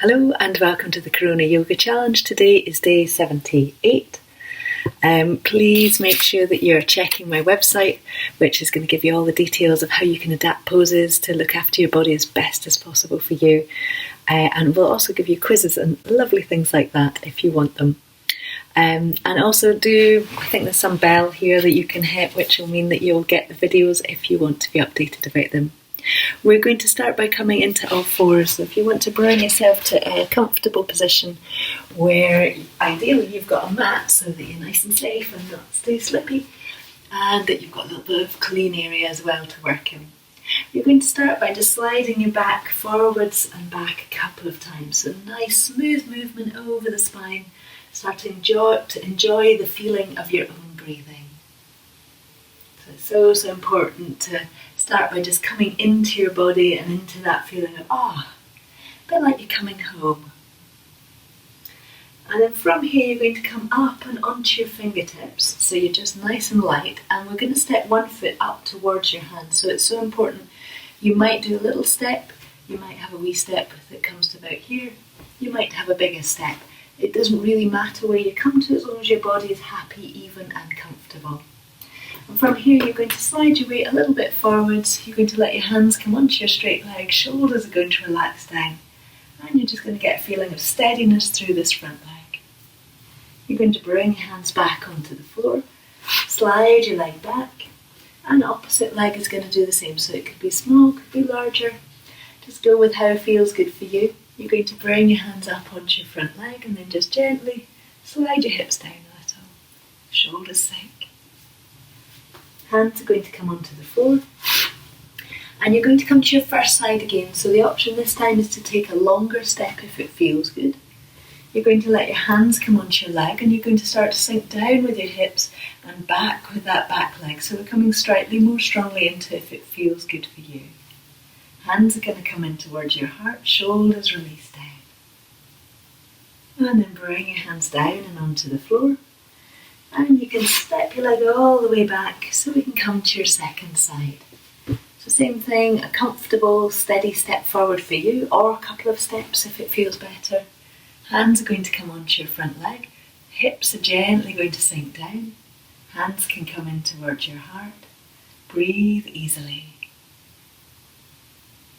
Hello and welcome to the Corona Yoga Challenge. Today is day 78. Please make sure that you're checking my website, which is going to give you all the details of how you can adapt poses to look after your body as best as possible for you. And we'll also give you quizzes and lovely things like that if you want them. And also I think there's some bell here that you can hit, which will mean that you'll get the videos if you want to be updated about them. We're going to start by coming into all fours. So if you want to bring yourself to a comfortable position where ideally you've got a mat so that you're nice and safe and not too slippy, and that you've got a little bit of clean area as well to work in. You're going to start by just sliding your back forwards and back a couple of times. So nice smooth movement over the spine. Start to enjoy the feeling of your own breathing. So it's so important to start by just coming into your body and into that feeling of, a bit like you're coming home. And then from here you're going to come up and onto your fingertips, so you're just nice and light, and we're going to step one foot up towards your hand. So it's so important. You might do a little step, you might have a wee step that comes to about here, you might have a bigger step. It doesn't really matter where you come to as long as your body is happy, even and comfortable. And from here you're going to slide your weight a little bit forwards, you're going to let your hands come onto your straight leg, shoulders are going to relax down, and you're just going to get a feeling of steadiness through this front leg. You're going to bring your hands back onto the floor, slide your leg back, and the opposite leg is going to do the same. So it could be small, could be larger, just go with how it feels good for you. You're going to bring your hands up onto your front leg and then just gently slide your hips down a little, shoulders sink. Hands are going to come onto the floor, and you're going to come to your first side again. So the option this time is to take a longer step if it feels good. You're going to let your hands come onto your leg, and you're going to start to sink down with your hips and back with that back leg. So we're coming slightly more strongly into if it feels good for you. Hands are going to come in towards your heart, shoulders release down. And then bring your hands down and onto the floor. And you can step your leg all the way back so we can come to your second side. So same thing, a comfortable, steady step forward for you, or a couple of steps if it feels better. Hands are going to come onto your front leg. Hips are gently going to sink down. Hands can come in towards your heart. Breathe easily.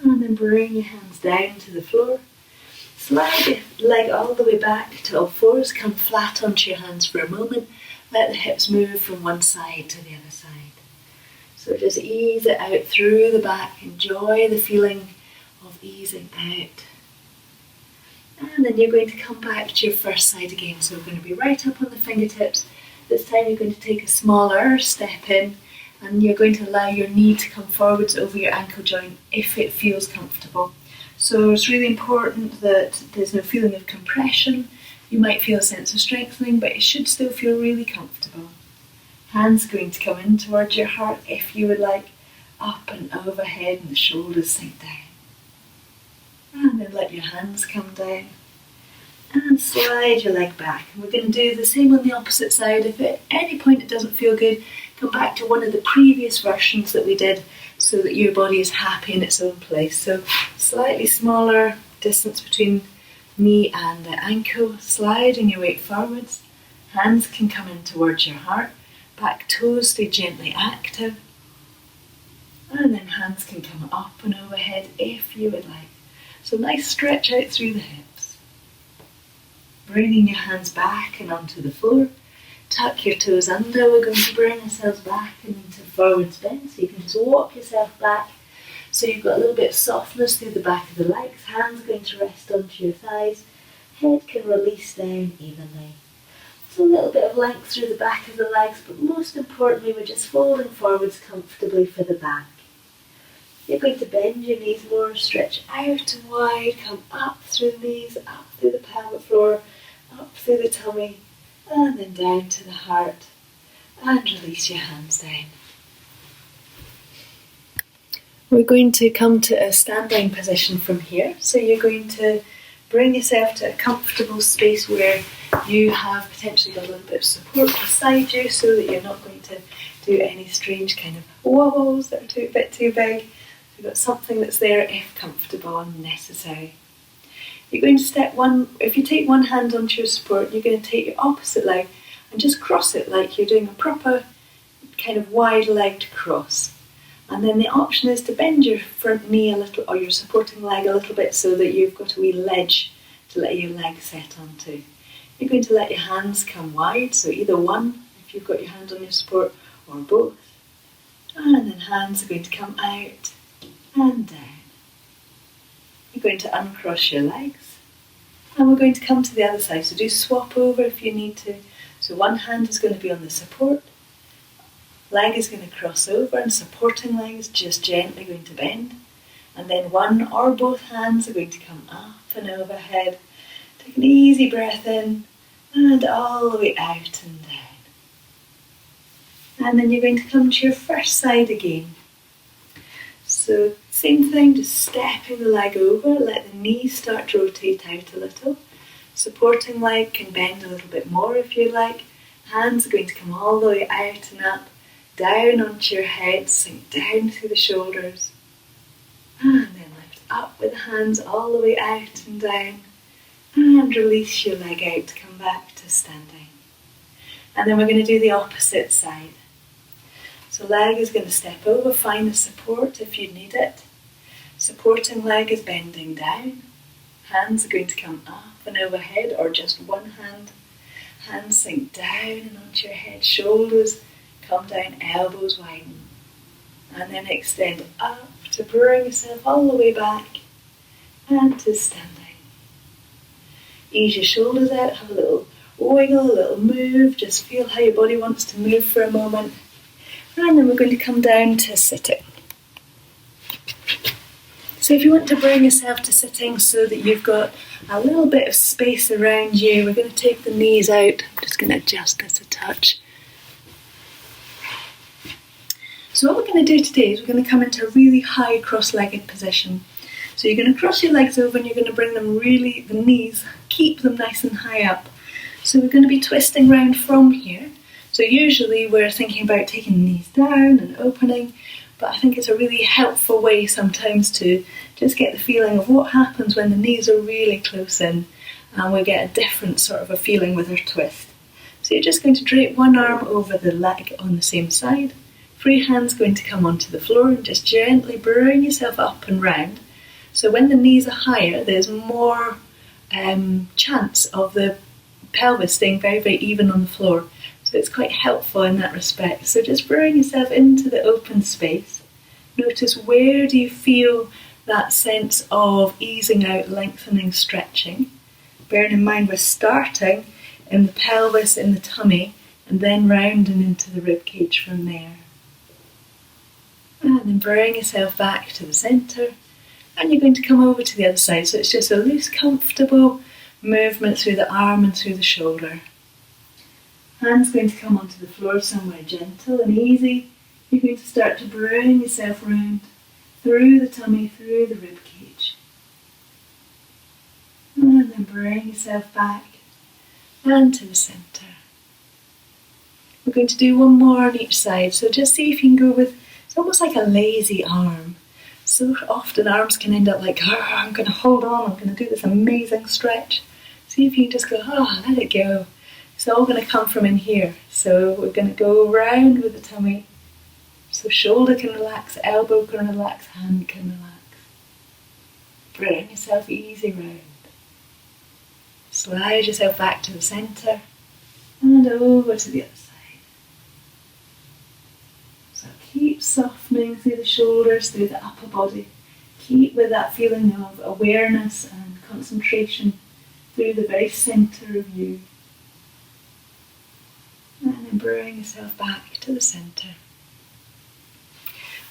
And then bring your hands down to the floor. Slide your leg all the way back to all fours. Come flat onto your hands for a moment. Let the hips move from one side to the other side. So just ease it out through the back. Enjoy the feeling of easing out. And then you're going to come back to your first side again. So we're going to be right up on the fingertips. This time you're going to take a smaller step in, and you're going to allow your knee to come forwards over your ankle joint if it feels comfortable. So it's really important that there's no feeling of compression. You might feel a sense of strengthening, but it should still feel really comfortable. Hands going to come in towards your heart if you would like, up and overhead, and the shoulders sink down. And then let your hands come down and slide your leg back. And we're going to do the same on the opposite side. If at any point it doesn't feel good, come back to one of the previous versions that we did so that your body is happy in its own place. So slightly smaller distance between knee and the ankle, sliding your weight forwards. Hands can come in towards your heart. Back toes stay gently active. And then hands can come up and overhead if you would like. So nice stretch out through the hips. Bringing your hands back and onto the floor. Tuck your toes under. We're going to bring ourselves back and into forwards bend. So you can just walk yourself back. So you've got a little bit of softness through the back of the legs. Hands are going to rest onto your thighs. Head can release down evenly. So a little bit of length through the back of the legs, but most importantly we're just folding forwards comfortably for the back. You're going to bend your knees more, stretch out and wide, come up through the knees, up through the pelvic floor, up through the tummy, and then down to the heart, and release your hands down. We're going to come to a standing position from here. So you're going to bring yourself to a comfortable space where you have potentially got a little bit of support beside you so that you're not going to do any strange kind of wobbles that are a bit too big. You've got something that's there if comfortable and necessary. You're going to step one, if you take one hand onto your support, you're going to take your opposite leg and just cross it like you're doing a proper kind of wide-legged cross. And then the option is to bend your front knee a little, or your supporting leg a little bit, so that you've got a wee ledge to let your leg set onto. You're going to let your hands come wide, so either one, if you've got your hand on your support, or both. And then hands are going to come out and down. You're going to uncross your legs. And we're going to come to the other side, so do swap over if you need to. So one hand is going to be on the support, leg is going to cross over, and supporting leg is just gently going to bend. And then one or both hands are going to come up and overhead. Take an easy breath in and all the way out and down. And then you're going to come to your first side again. So same thing, just stepping the leg over, let the knees start to rotate out a little. Supporting leg can bend a little bit more if you like. Hands are going to come all the way out and up, down onto your head, sink down through the shoulders. And then lift up with the hands all the way out and down. And release your leg out to come back to standing. And then we're going to do the opposite side. So leg is going to step over, find the support if you need it. Supporting leg is bending down. Hands are going to come up and overhead, or just one hand. Hands sink down and onto your head, shoulders come down, elbows widen. And then extend up to bring yourself all the way back and to standing. Ease your shoulders out, have a little wiggle, a little move, just feel how your body wants to move for a moment. And then we're going to come down to sitting. So if you want to bring yourself to sitting so that you've got a little bit of space around you, we're going to take the knees out. I'm just going to adjust this a touch. So what we're going to do today is we're going to come into a really high cross-legged position. So you're going to cross your legs over and you're going to bring them really, the knees, keep them nice and high up. So we're going to be twisting round from here. So usually we're thinking about taking the knees down and opening, but I think it's a really helpful way sometimes to just get the feeling of what happens when the knees are really close in, and we get a different sort of a feeling with our twist. So you're just going to drape one arm over the leg on the same side, free hand's going to come onto the floor, and just gently bring yourself up and round. So when the knees are higher, there's more chance of the pelvis staying very, very even on the floor. So it's quite helpful in that respect. So just bring yourself into the open space. Notice, where do you feel that sense of easing out, lengthening, stretching. Bearing in mind we're starting in the pelvis, in the tummy, and then rounding into the rib cage from there. And then bring yourself back to the centre, and you're going to come over to the other side. So it's just a loose, comfortable movement through the arm and through the shoulder. Hands going to come onto the floor somewhere gentle and easy. You're going to start to bring yourself round through the tummy, through the rib cage. And then bring yourself back and to the centre. We're going to do one more on each side. So just see if you can go with, it's almost like a lazy arm. So often arms can end up like, I'm going to hold on, I'm going to do this amazing stretch. See if you can just go, let it go. It's all going to come from in here. So we're going to go round with the tummy. So shoulder can relax, elbow can relax, hand can relax. Bring yourself easy round. Slide yourself back to the centre and over to the other side. So keep softening through the shoulders, through the upper body. Keep with that feeling of awareness and concentration through the very centre of you. And then bring yourself back to the centre.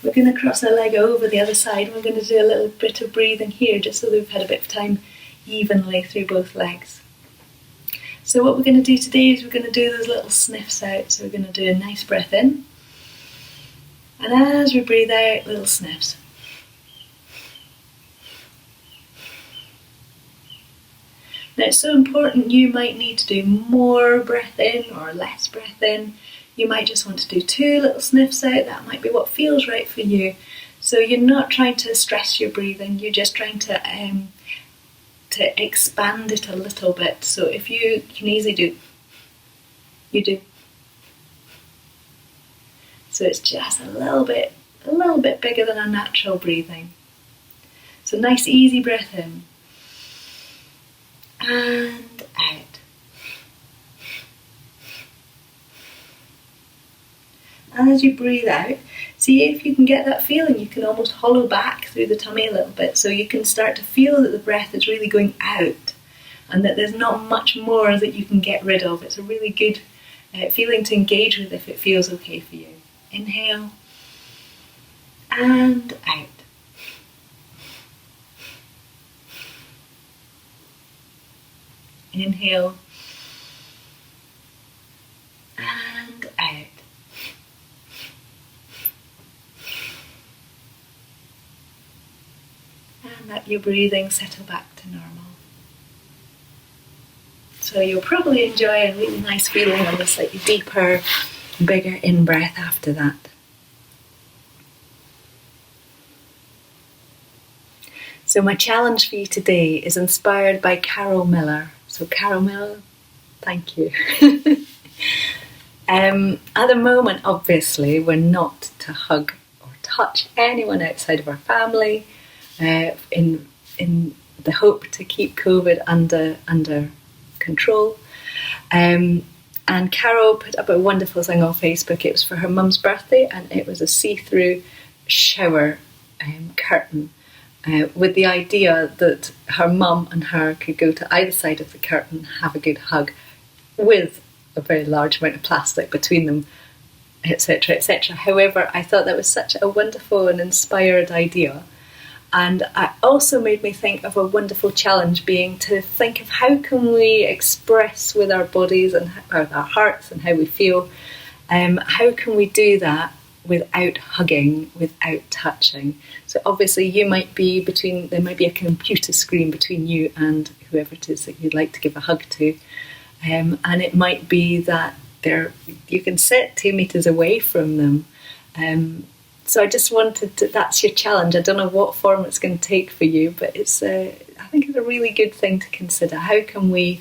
We're going to cross our leg over the other side, and we're going to do a little bit of breathing here just so that we've had a bit of time evenly through both legs. So what we're going to do today is we're going to do those little sniffs out. So we're going to do a nice breath in, and as we breathe out, little sniffs. Now it's so important, you might need to do more breath in or less breath in. You might just want to do 2 little sniffs out. That might be what feels right for you. So you're not trying to stress your breathing, you're just trying to to expand it a little bit. So if you can easily do, you do. So it's just a little bit bigger than our natural breathing. So nice easy breath in and out. And as you breathe out, see if you can get that feeling. You can almost hollow back through the tummy a little bit, so you can start to feel that the breath is really going out and that there's not much more that you can get rid of. It's a really good feeling to engage with if it feels okay for you. Inhale and out. Inhale and out. And let your breathing settle back to normal. So you'll probably enjoy a really nice feeling of a slightly deeper, bigger in-breath after that. So my challenge for you today is inspired by Carol Miller. So Carol Miller, thank you. At the moment, obviously, we're not to hug or touch anyone outside of our family in the hope to keep COVID under control. And Carol put up a wonderful thing on Facebook. It was for her mum's birthday, and it was a see-through shower curtain with the idea that her mum and her could go to either side of the curtain, have a good hug with a very large amount of plastic between them, etc., etc. However, I thought that was such a wonderful and inspired idea. And it also made me think of a wonderful challenge being to think of how can we express with our bodies and our hearts and how we feel. How can we do that without hugging, without touching? So obviously there might be a computer screen between you and whoever it is that you'd like to give a hug to. And it might be that you can sit 2 meters away from them. So I just wanted to, that's your challenge. I don't know what form it's going to take for you, but I think it's a really good thing to consider. How can we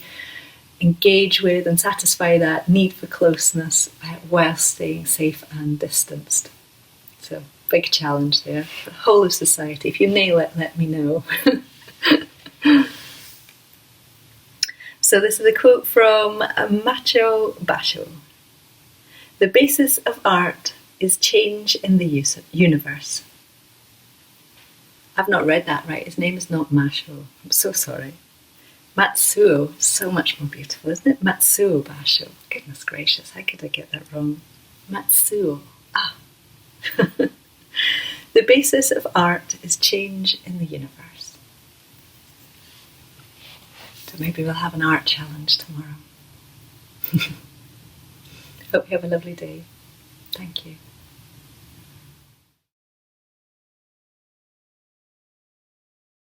engage with and satisfy that need for closeness while staying safe and distanced? So big challenge there for the whole of society. If you nail it, let me know. So this is a quote from Macho Basho. The basis of art is change in the universe. I've not read that right. His name is not Masho. I'm so sorry. Matsuo, so much more beautiful, isn't it? Matsuo Basho. Goodness gracious, how could I get that wrong? Matsuo. The basis of art is change in the universe. So maybe we'll have an art challenge tomorrow. Hope you have a lovely day. Thank you.